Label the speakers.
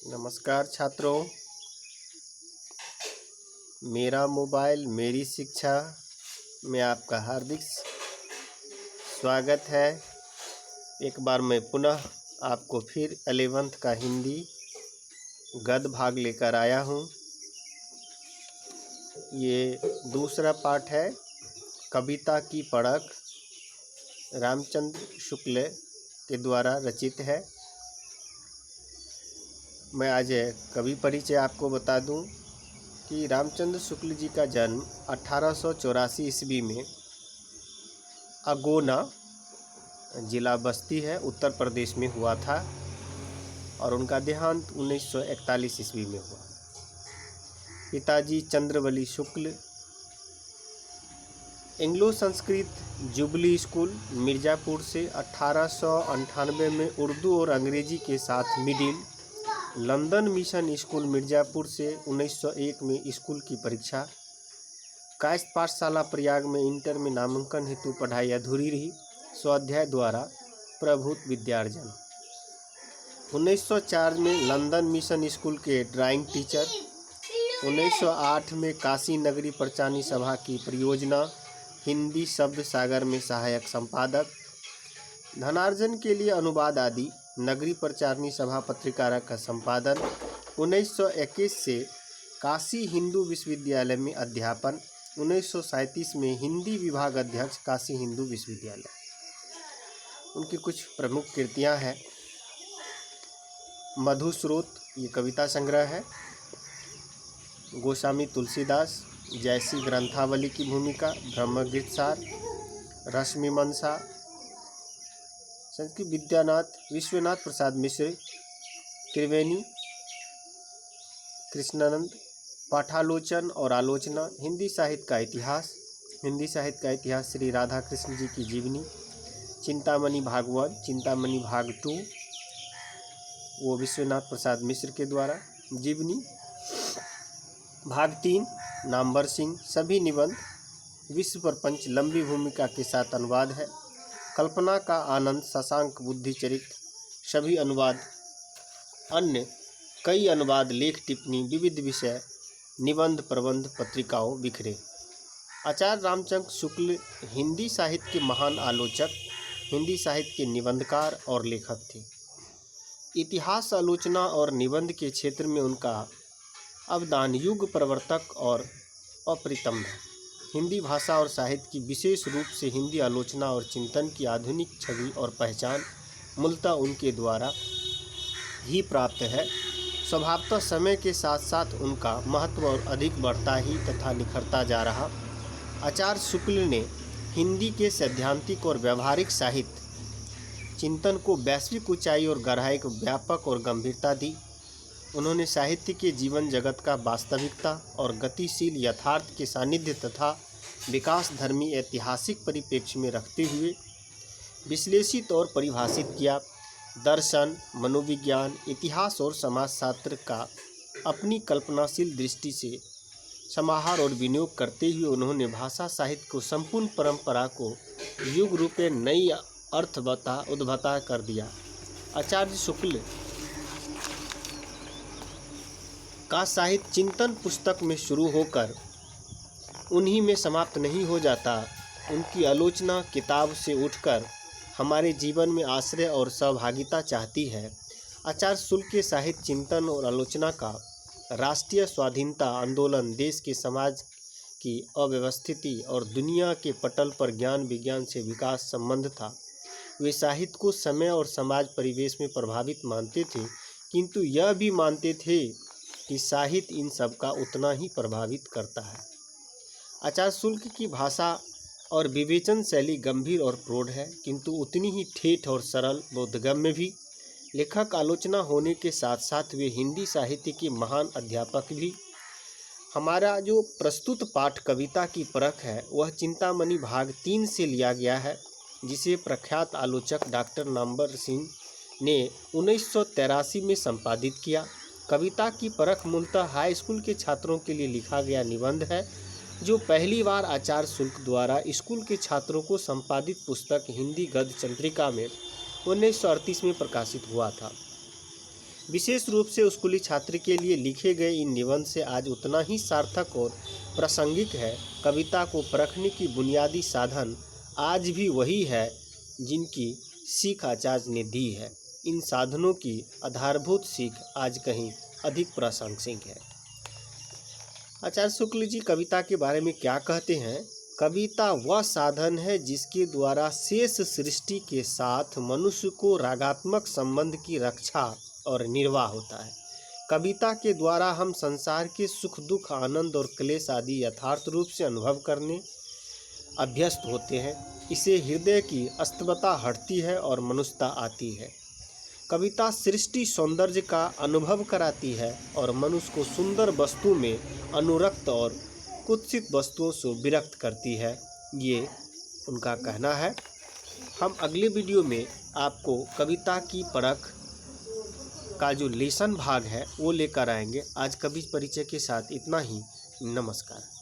Speaker 1: नमस्कार छात्रों, मेरा मोबाइल मेरी शिक्षा में आपका हार्दिक स्वागत है। एक बार मैं पुनः आपको फिर 11th का हिंदी गद्य भाग लेकर आया हूँ। ये दूसरा पाठ है, कविता की परख, रामचंद्र शुक्ल के द्वारा रचित है। मैं आज कवि परिचय आपको बता दूं कि रामचंद्र शुक्ल जी का जन्म 1884 ईस्वी में अगोना जिला बस्ती है, उत्तर प्रदेश में हुआ था और उनका देहांत 1941 ईस्वी में हुआ। पिताजी Chandravali Shukla Anglo Sanskrit jubilee school Mirzapur से 1898 में उर्दू और अंग्रेजी के साथ middle, London mission school Mirzapur से 1901 में स्कूल की परीक्षा, कायस्थ पाठशाला प्रयाग में इंटर में नामांकन हेतु पढ़ाई अधूरी रही, स्वाध्याय द्वारा प्रभुत विद्यार्जन। 1904 में लंदन मिशन स्कूल के ड्राइंग टीचर, 1908 में काशी नगरी प्रचारणी सभा की परियोजना हिंदी शब्द सागर में सहायक संपादक, धनार्जन के लिए अनुवाद आदि, नगरी प्रचारणी सभा पत्रिका का संपादन। 1921 से काशी हिंदू विश्वविद्यालय में अध्यापन, 1937 में हिंदी विभाग अध्यक्ष काशी हिंदू विश्वविद्यालय। उनकी कुछ प्रमुख कृतियां हैं। मधुस्रोत, ये कविता संग्रह है। गोस्वामी तुलसीदास, जैसी ग्रंथावली की भूमिका, ब्रह्मगीतसार, रश्मिमंसा, संस्कृत विद्यानाथ विश्वनाथ प्रसाद मिश्र, त्रिवेणी, कृष्णानंद, पाठालोचन और आलोचना, हिंदी साहित्य का इतिहास, हिंदी साहित्य का इतिहास श्री राधा कृष्ण जी की जीवनी, चिंतामणि भागवत, चिंतामणि भाग 2 वो विश्वनाथ प्रसाद मिश्र के द्वारा, जीवनी भाग 3 नामवर सिंह, सभी निबंध, विश्व प्रपंच लंबी भूमिका के साथ अनुवाद है, कल्पना का आनंद, शशांक बुद्धिचरित्र, सभी अनुवाद, अन्य कई अनुवाद, लेख, टिप्पणी, विविध विषय, निबंध, प्रबंध, पत्रिकाओं बिखरे। आचार्य रामचंद्र शुक्ल हिंदी साहित्य के महान आलोचक, हिंदी साहित्य के निबंधकार और लेखक थे। इतिहास, आलोचना और निबंध के क्षेत्र में उनका अवदान युग प्रवर्तक और अप्रतिम है। हिंदी भाषा और साहित्य की विशेष रूप से हिंदी आलोचना और चिंतन की आधुनिक छवि और पहचान मूलतः उनके द्वारा ही प्राप्त है। स्वभावतः समय के साथ साथ उनका महत्व और अधिक बढ़ता ही तथा निखरता जा रहा। आचार्य शुक्ल ने हिंदी के सैद्धांतिक और व्यवहारिक साहित्य चिंतन को वैश्विक ऊंचाई और गहराई को व्यापक और गंभीरता दी। उन्होंने साहित्य के जीवन जगत का वास्तविकता और गतिशील यथार्थ के सानिध्य तथा विकास धर्मी ऐतिहासिक परिप्रेक्ष्य में रखते हुए विश्लेषित और परिभाषित किया। दर्शन, मनोविज्ञान, इतिहास और समाजशास्त्र का अपनी कल्पनाशील दृष्टि से समाहार और विनियोग करते हुए उन्होंने भाषा साहित्य को संपूर्ण परंपरा को युग रूपे नई अर्थवता उद्भता कर दिया। आचार्य शुक्ल का साहित्य चिंतन पुस्तक में शुरू होकर उन्हीं में समाप्त नहीं हो जाता। उनकी आलोचना किताब से उठकर हमारे जीवन में आश्रय और सहभागिता चाहती है। आचार्य शुक्ल के साहित्य चिंतन और आलोचना का राष्ट्रीय स्वाधीनता आंदोलन, देश के समाज की अव्यवस्थिति और दुनिया के पटल पर ज्ञान विज्ञान से विकास संबंध था। वे साहित्य को समय और समाज परिवेश में प्रभावित मानते थे, किंतु यह भी मानते थे कि साहित्य इन सब का उतना ही प्रभावित करता है। आचार्य शुक्ल की भाषा और विवेचन शैली गंभीर और प्रौढ़ है, किंतु उतनी ही ठेठ और सरल बोधगम्य भी। लेखक आलोचना होने के साथ साथ वे हिंदी साहित्य के महान अध्यापक भी। हमारा जो प्रस्तुत पाठ कविता की परख है वह चिंतामणि भाग 3 से लिया गया है, जिसे प्रख्यात आलोचक डॉक्टर नामवर सिंह ने 1983 में संपादित किया। कविता की परख मूलतः हाई स्कूल के छात्रों के लिए लिखा गया निबंध है, जो पहली बार आचार्य शुक्ल द्वारा स्कूल के छात्रों को संपादित पुस्तक हिंदी गद्य चंद्रिका में 1938 में प्रकाशित हुआ था। विशेष रूप से स्कूली छात्र के लिए लिखे गए इन निबंध से आज उतना ही सार्थक और प्रासंगिक है। कविता को परखने की बुनियादी साधन आज भी वही है जिनकी सीख आचार्य ने दी है। इन साधनों की आधारभूत सीख आज कहीं अधिक प्रासंगिक है। आचार्य शुक्ल जी कविता के बारे में क्या कहते हैं? कविता वह साधन है जिसके द्वारा शेष सृष्टि के साथ मनुष्य को रागात्मक संबंध की रक्षा और निर्वाह होता है। कविता के द्वारा हम संसार के सुख दुख, आनंद और क्लेश आदि यथार्थ रूप से अनुभव करने अभ्यस्त होते हैं। इससे हृदय की अस्तबता हटती है और मनुष्यता आती है। कविता सृष्टि सौंदर्य का अनुभव कराती है और मनुष्य को सुंदर वस्तु में अनुरक्त और कुत्सित वस्तुओं से विरक्त करती है, ये उनका कहना है। हम अगले वीडियो में आपको कविता की परख का जो लेसन भाग है वो लेकर आएंगे। आज कवि परिचय के साथ इतना ही। नमस्कार।